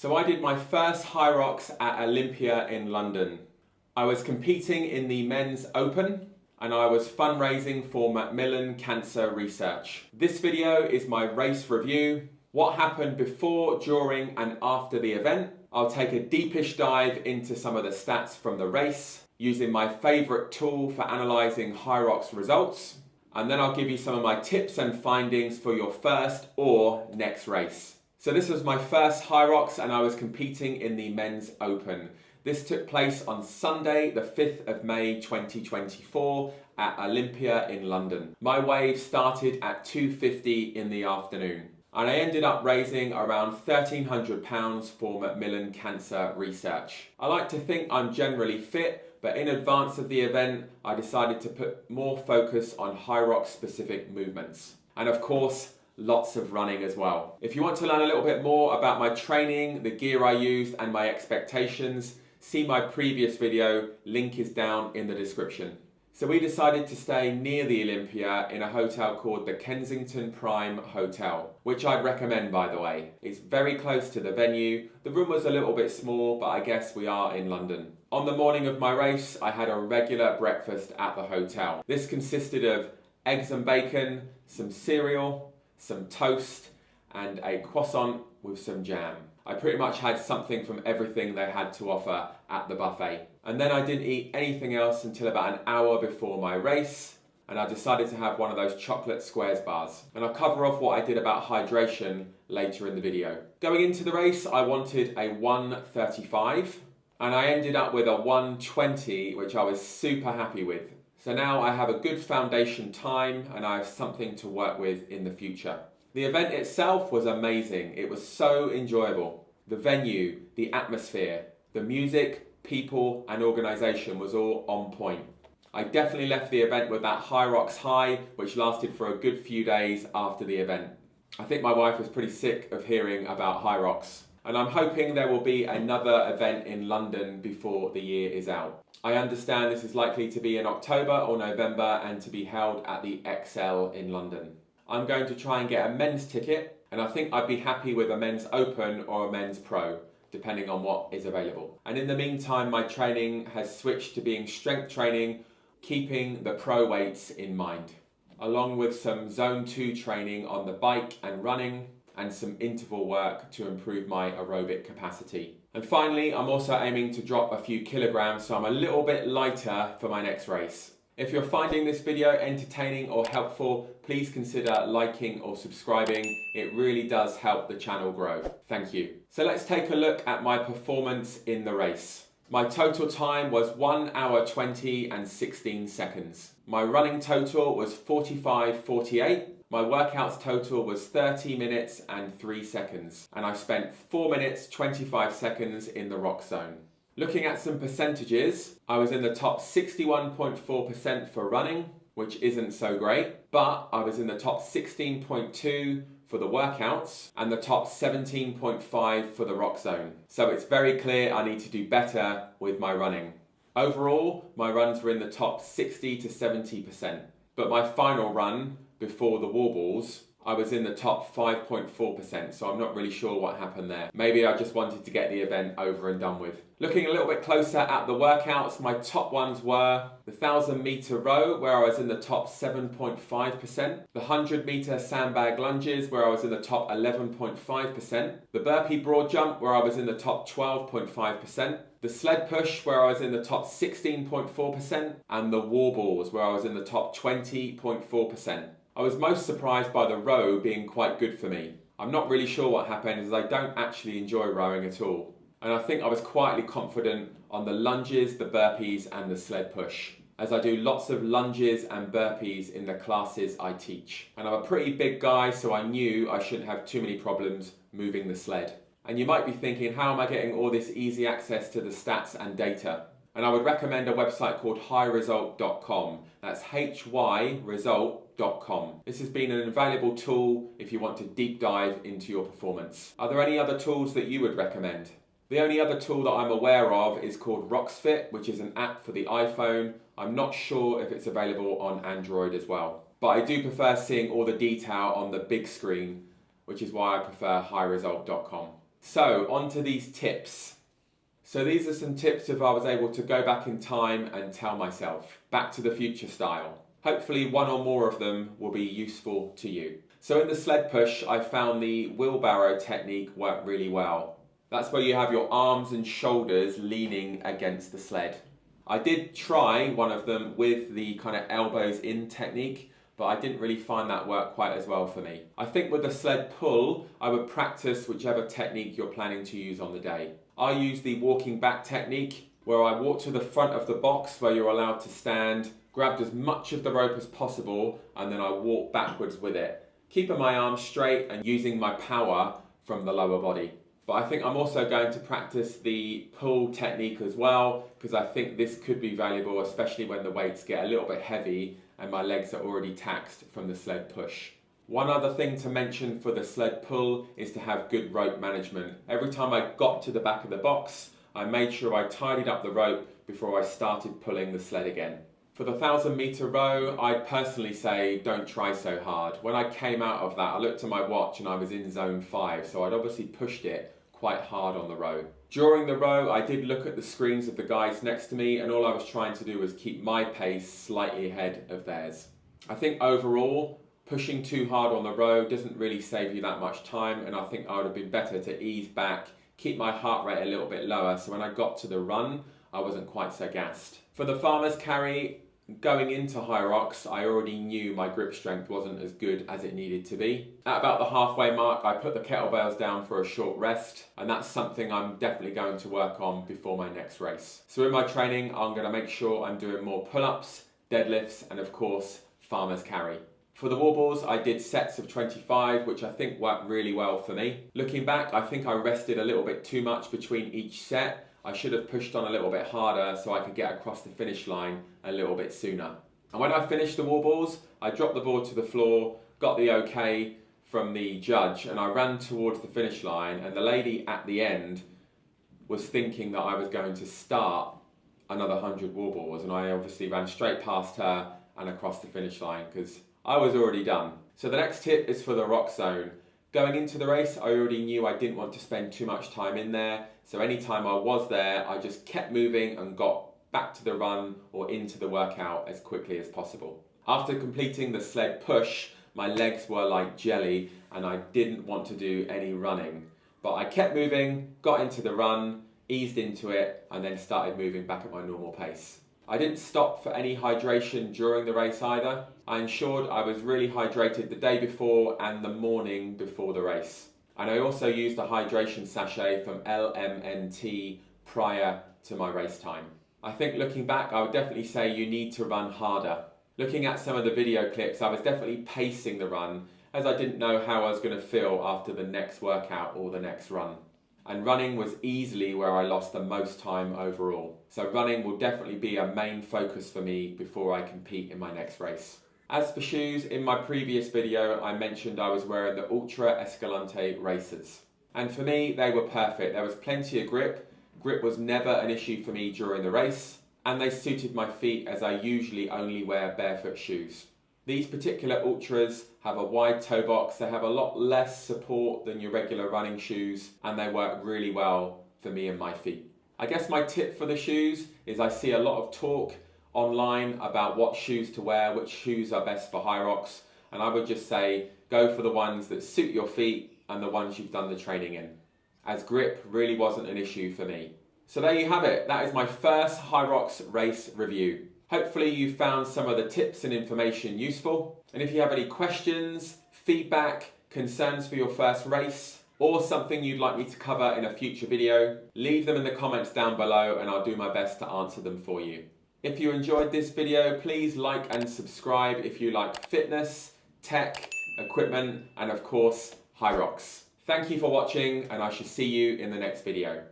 So I did my first HYROX at Olympia in London. I was competing in the men's open and I was fundraising for Macmillan Cancer Research. This video is my race review, what happened before, during and after the event. I'll take a deepish dive into some of the stats from the race using my favourite tool for analysing HYROX results, and then I'll give you some of my tips and findings for your first or next race. So this was my first HYROX and I was competing in the men's open. This took place on Sunday, the 5th of May 2024 at Olympia in London. My wave started at 2:50 in the afternoon and I ended up raising around £1,300 for Macmillan Cancer Research. I like to think I'm generally fit, but in advance of the event, I decided to put more focus on HYROX specific movements. And of course, lots of running as well. If you want to learn a little bit more about my training, the gear I used and my expectations, see my previous video, link is down in the description. So we decided to stay near the Olympia in a hotel called the Kensington Prime Hotel, which I'd recommend by the way. It's very close to the venue. The room was a little bit small, but I guess we are in London. On the morning of my race, I had a regular breakfast at the hotel. This consisted of eggs and bacon, some cereal, some toast, and a croissant with some jam. I pretty much had something from everything they had to offer at the buffet. And then I didn't eat anything else until about an hour before my race, and I decided to have one of those chocolate squares bars. And I'll cover off what I did about hydration later in the video. Going into the race, I wanted a 1:35, and I ended up with a 1:20, which I was super happy with. So now I have a good foundation time and I have something to work with in the future. The event itself was amazing. It was so enjoyable. The venue, the atmosphere, the music, people and organisation was all on point. I definitely left the event with that HYROX high, which lasted for a good few days after the event. I think my wife was pretty sick of hearing about HYROX, and I'm hoping there will be another event in London before the year is out. I understand this is likely to be in October or November and to be held at the XL in London. I'm going to try and get a men's ticket, and I think I'd be happy with a men's open or a men's pro, depending on what is available. And in the meantime, my training has switched to being strength training, keeping the pro weights in mind, along with some zone 2 training on the bike and running, and some interval work to improve my aerobic capacity. And finally, I'm also aiming to drop a few kilograms so I'm a little bit lighter for my next race. If you're finding this video entertaining or helpful, please consider liking or subscribing. It really does help the channel grow. Thank you. So let's take a look at my performance in the race. My total time was 1 hour 20 and 16 seconds. My running total was 45:48. My workouts total was 30 minutes and 3 seconds. And I spent 4 minutes 25 seconds in the Roxzone. Looking at some percentages, I was in the top 61.4% for running, which isn't so great, but I was in the top 16.2 for the workouts and the top 17.5 for the Roxzone. So it's very clear I need to do better with my running. Overall, my runs were in the top 60 to 70%, but my final run before the wall balls, I was in the top 5.4%, so I'm not really sure what happened there. Maybe I just wanted to get the event over and done with. Looking a little bit closer at the workouts, my top ones were the 1,000 metre row, where I was in the top 7.5%, the 100 metre sandbag lunges, where I was in the top 11.5%, the burpee broad jump, where I was in the top 12.5%, the sled push, where I was in the top 16.4%, and the wall balls, where I was in the top 20.4%. I was most surprised by the row being quite good for me. I'm not really sure what happened as I don't actually enjoy rowing at all. And I think I was quietly confident on the lunges, the burpees and the sled push, as I do lots of lunges and burpees in the classes I teach. And I'm a pretty big guy, so I knew I shouldn't have too many problems moving the sled. And you might be thinking, how am I getting all this easy access to the stats and data? And I would recommend a website called HYROX.com. That's HYROX.com. This has been an invaluable tool if you want to deep dive into your performance. Are there any other tools that you would recommend? The only other tool that I'm aware of is called RoxFit, which is an app for the iPhone. I'm not sure if it's available on Android as well. But I do prefer seeing all the detail on the big screen, which is why I prefer HYROX.com. So on to these tips. So these are some tips if I was able to go back in time and tell myself, Back to the Future style. Hopefully one or more of them will be useful to you. So in the sled push, I found the wheelbarrow technique worked really well. That's where you have your arms and shoulders leaning against the sled. I did try one of them with the kind of elbows in technique, but I didn't really find that work quite as well for me. I think with the sled pull, I would practice whichever technique you're planning to use on the day. I use the walking back technique, where I walk to the front of the box where you're allowed to stand, grabbed as much of the rope as possible, and then I walk backwards with it, keeping my arms straight and using my power from the lower body. But I think I'm also going to practice the pull technique as well, because I think this could be valuable, especially when the weights get a little bit heavy and my legs are already taxed from the sled push. One other thing to mention for the sled pull is to have good rope management. Every time I got to the back of the box, I made sure I tidied up the rope before I started pulling the sled again. For the 1,000-meter row, I'd personally say don't try so hard. When I came out of that, I looked at my watch and I was in zone 5, so I'd obviously pushed it quite hard on the row. During the row, I did look at the screens of the guys next to me, and all I was trying to do was keep my pace slightly ahead of theirs. I think overall, pushing too hard on the row doesn't really save you that much time, and I think I would have been better to ease back, keep my heart rate a little bit lower, so when I got to the run, I wasn't quite so gassed. For the farmer's carry, going into HYROX, I already knew my grip strength wasn't as good as it needed to be. At about the halfway mark, I put the kettlebells down for a short rest, and that's something I'm definitely going to work on before my next race. So in my training, I'm going to make sure I'm doing more pull-ups, deadlifts, and of course, farmer's carry. For the wall balls, I did sets of 25, which I think worked really well for me. Looking back, I think I rested a little bit too much between each set. I should have pushed on a little bit harder so I could get across the finish line a little bit sooner. And when I finished the wall balls, I dropped the board to the floor, got the okay from the judge, and I ran towards the finish line, and the lady at the end was thinking that I was going to start another 100 wall balls, and I obviously ran straight past her and across the finish line because I was already done. So the next tip is for the Roxzone. Going into the race, I already knew I didn't want to spend too much time in there, so anytime I was there, I just kept moving and got back to the run or into the workout as quickly as possible. After completing the sled push, my legs were like jelly and I didn't want to do any running. But I kept moving, got into the run, eased into it, and then started moving back at my normal pace. I didn't stop for any hydration during the race either. I ensured I was really hydrated the day before and the morning before the race. And I also used a hydration sachet from LMNT prior to my race time. I think looking back, I would definitely say you need to run harder. Looking at some of the video clips, I was definitely pacing the run as I didn't know how I was going to feel after the next workout or the next run. And running was easily where I lost the most time overall. So running will definitely be a main focus for me before I compete in my next race. As for shoes, in my previous video I mentioned I was wearing the Ultra Escalante Racers. And for me they were perfect. There was plenty of grip. Grip was never an issue for me during the race. And they suited my feet as I usually only wear barefoot shoes. These particular Ultras have a wide toe box, they have a lot less support than your regular running shoes, and they work really well for me and my feet. I guess my tip for the shoes is I see a lot of talk online about what shoes to wear, which shoes are best for HYROX, and I would just say go for the ones that suit your feet and the ones you've done the training in, as grip really wasn't an issue for me. So there you have it, that is my first HYROX race review. Hopefully you found some of the tips and information useful. And if you have any questions, feedback, concerns for your first race, or something you'd like me to cover in a future video, leave them in the comments down below and I'll do my best to answer them for you. If you enjoyed this video, please like and subscribe if you like fitness, tech, equipment, and of course, HYROX. Thank you for watching and I shall see you in the next video.